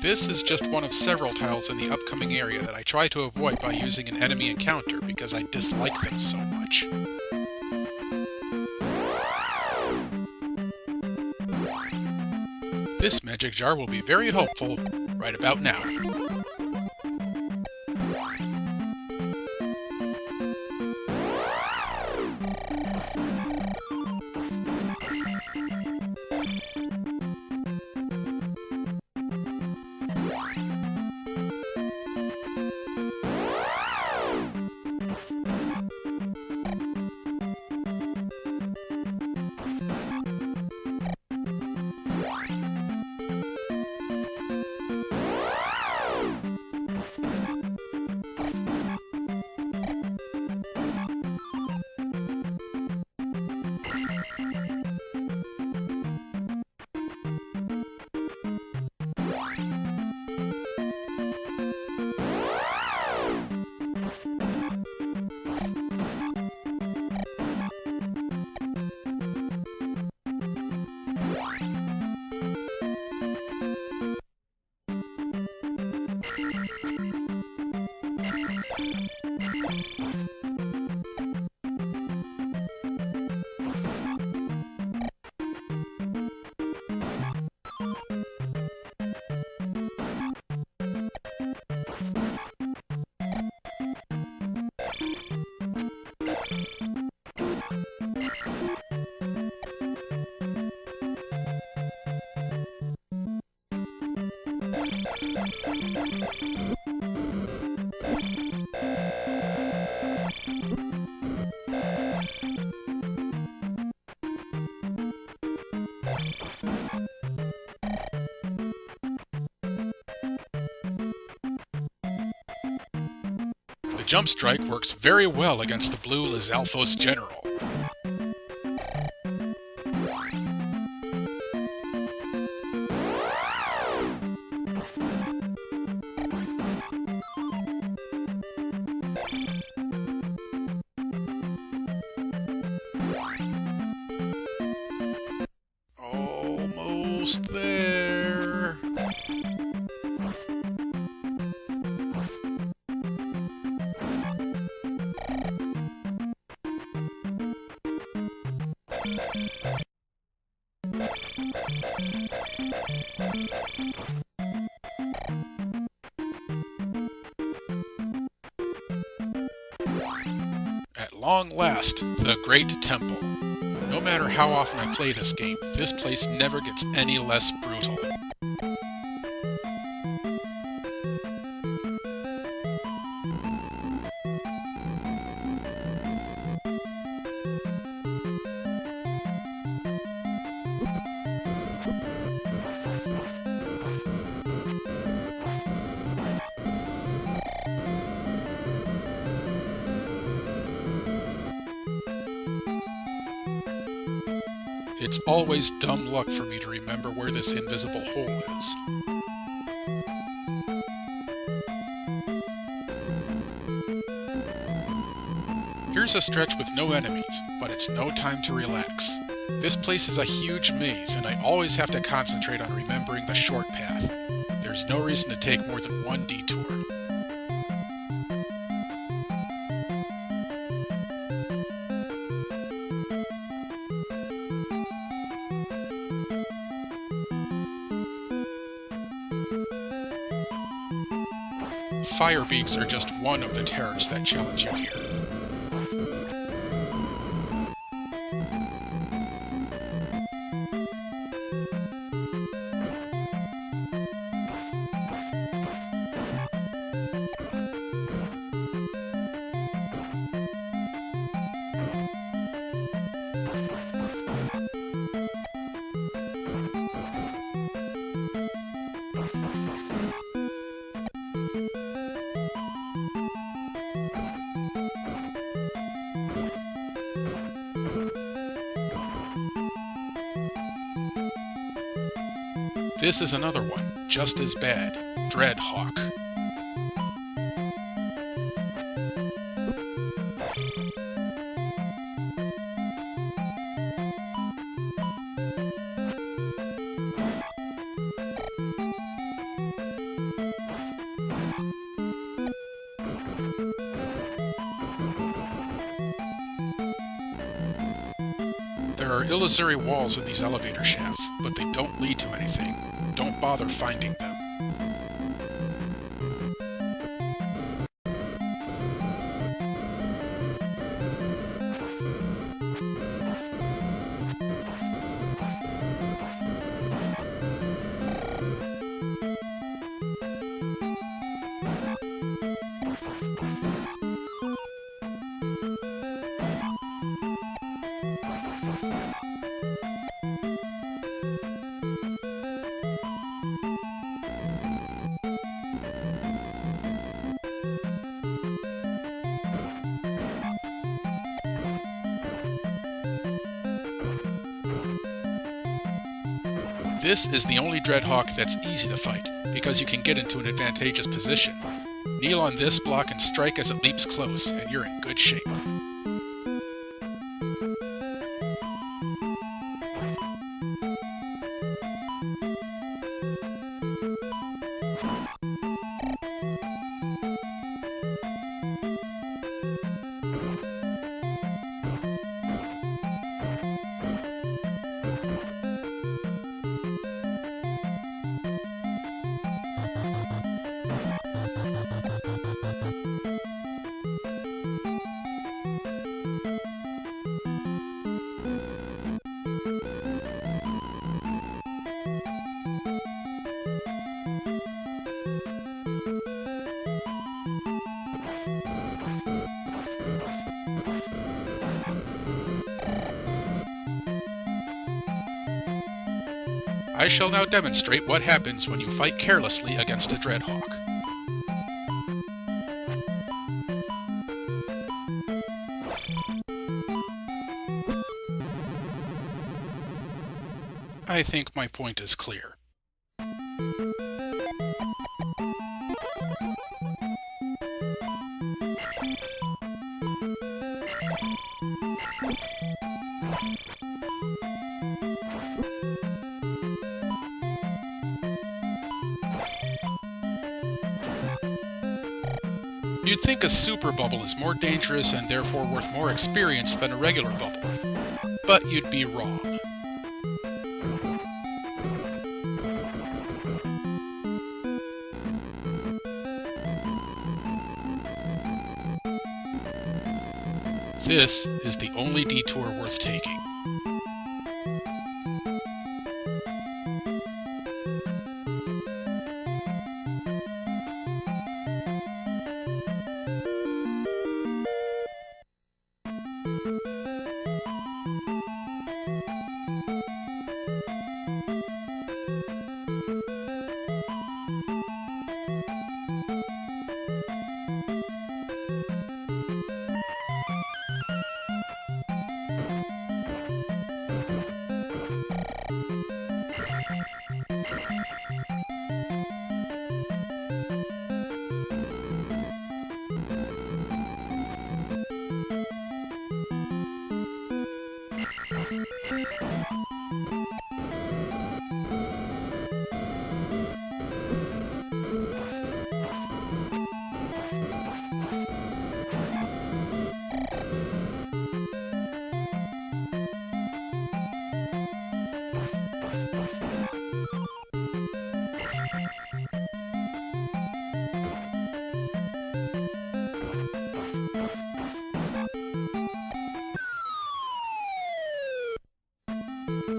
This is just one of several tiles in the upcoming area that I try to avoid by using an enemy encounter because I dislike them so much. This magic jar will be very helpful right about now. The jump strike works very well against the blue Lizalfos general. Almost there. At long last, the Great Temple. No matter how often I play this game, this place never gets any less brutal. It's always dumb luck for me to remember where this invisible hole is. Here's a stretch with no enemies, but it's no time to relax. This place is a huge maze, and I always have to concentrate on remembering the short path. There's no reason to take more than one detour. Fire beaks are just one of the terrors that challenge you here. This is another one, just as bad. Dreadhawk. There are illusory walls in these elevator shafts, but they don't lead to anything. Don't bother finding them. This is the only Dreadhawk that's easy to fight, because you can get into an advantageous position. Kneel on this block and strike as it leaps close, and you're in good shape. I shall now demonstrate what happens when you fight carelessly against a Dreadhawk. I think my point is clear. You'd think a super bubble is more dangerous and therefore worth more experience than a regular bubble, but you'd be wrong. This is the only detour worth taking.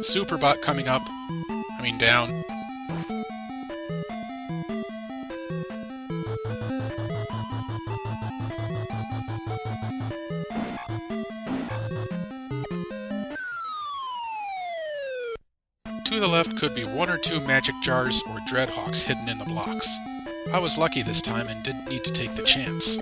Superbot coming up. Down. To the left could be one or two magic jars or Dreadhawks hidden in the blocks. I was lucky this time and didn't need to take the chance.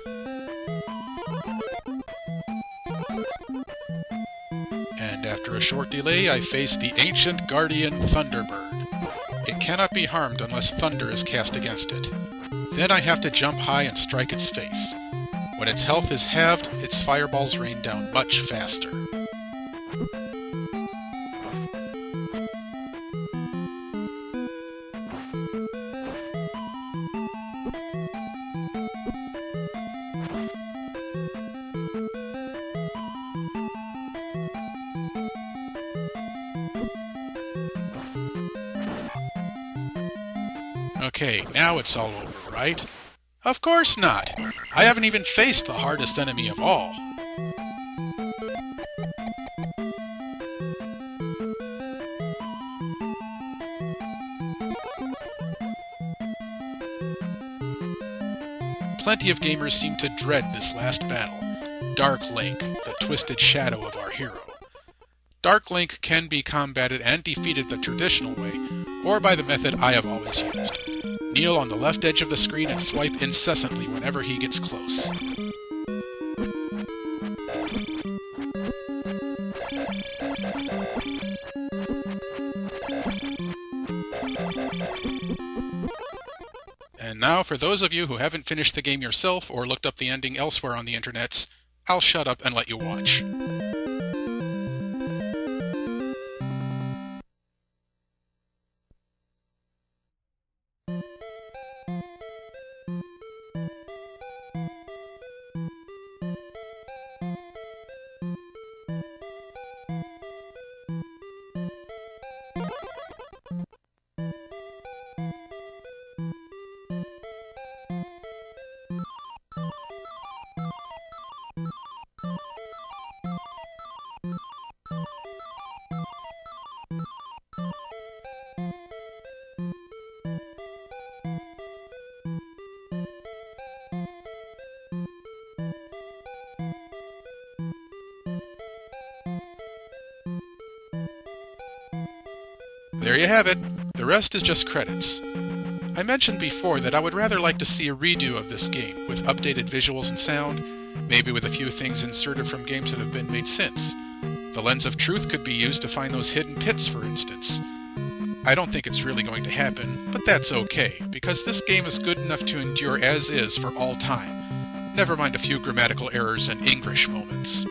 And after a short delay, I face the ancient guardian Thunderbird. It cannot be harmed unless thunder is cast against it. Then I have to jump high and strike its face. When its health is halved, its fireballs rain down much faster. Okay, now it's all over, right? Of course not! I haven't even faced the hardest enemy of all. Plenty of gamers seem to dread this last battle. Dark Link, the twisted shadow of our hero. Dark Link can be combated and defeated the traditional way, or by the method I have always used. Kneel on the left edge of the screen and swipe incessantly whenever he gets close. And now, for those of you who haven't finished the game yourself or looked up the ending elsewhere on the internets, I'll shut up and let you watch. There you have it. The rest is just credits. I mentioned before that I would rather like to see a redo of this game, with updated visuals and sound, maybe with a few things inserted from games that have been made since. The lens of truth could be used to find those hidden pits, for instance. I don't think it's really going to happen, but that's okay, because this game is good enough to endure as is for all time. Never mind a few grammatical errors and English moments.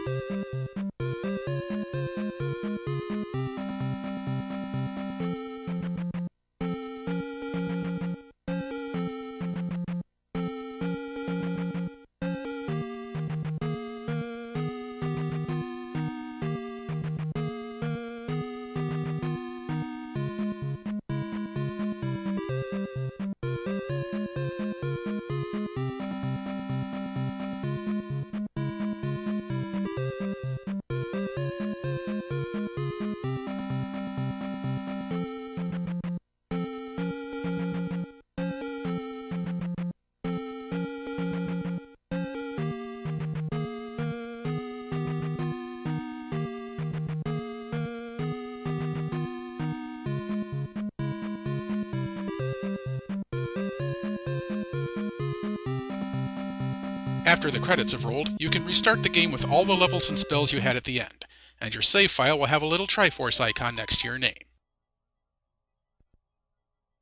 After the credits have rolled, you can restart the game with all the levels and spells you had at the end, and your save file will have a little Triforce icon next to your name.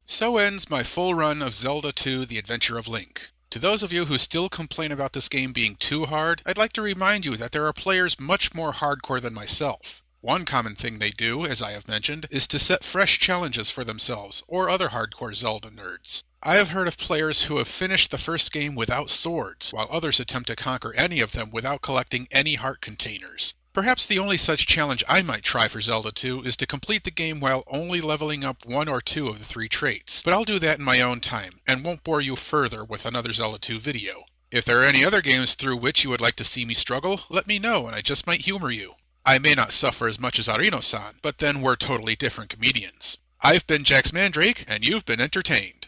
So ends my full run of Zelda II: The Adventure of Link. To those of you who still complain about this game being too hard, I'd like to remind you that there are players much more hardcore than myself. One common thing they do, as I have mentioned, is to set fresh challenges for themselves, or other hardcore Zelda nerds. I have heard of players who have finished the first game without swords, while others attempt to conquer any of them without collecting any heart containers. Perhaps the only such challenge I might try for Zelda 2 is to complete the game while only leveling up 1 or 2 of the 3 traits, but I'll do that in my own time, and won't bore you further with another Zelda 2 video. If there are any other games through which you would like to see me struggle, let me know and I just might humor you. I may not suffer as much as Arino-san, but then we're totally different comedians. I've been Jax Mandrake, and you've been entertained.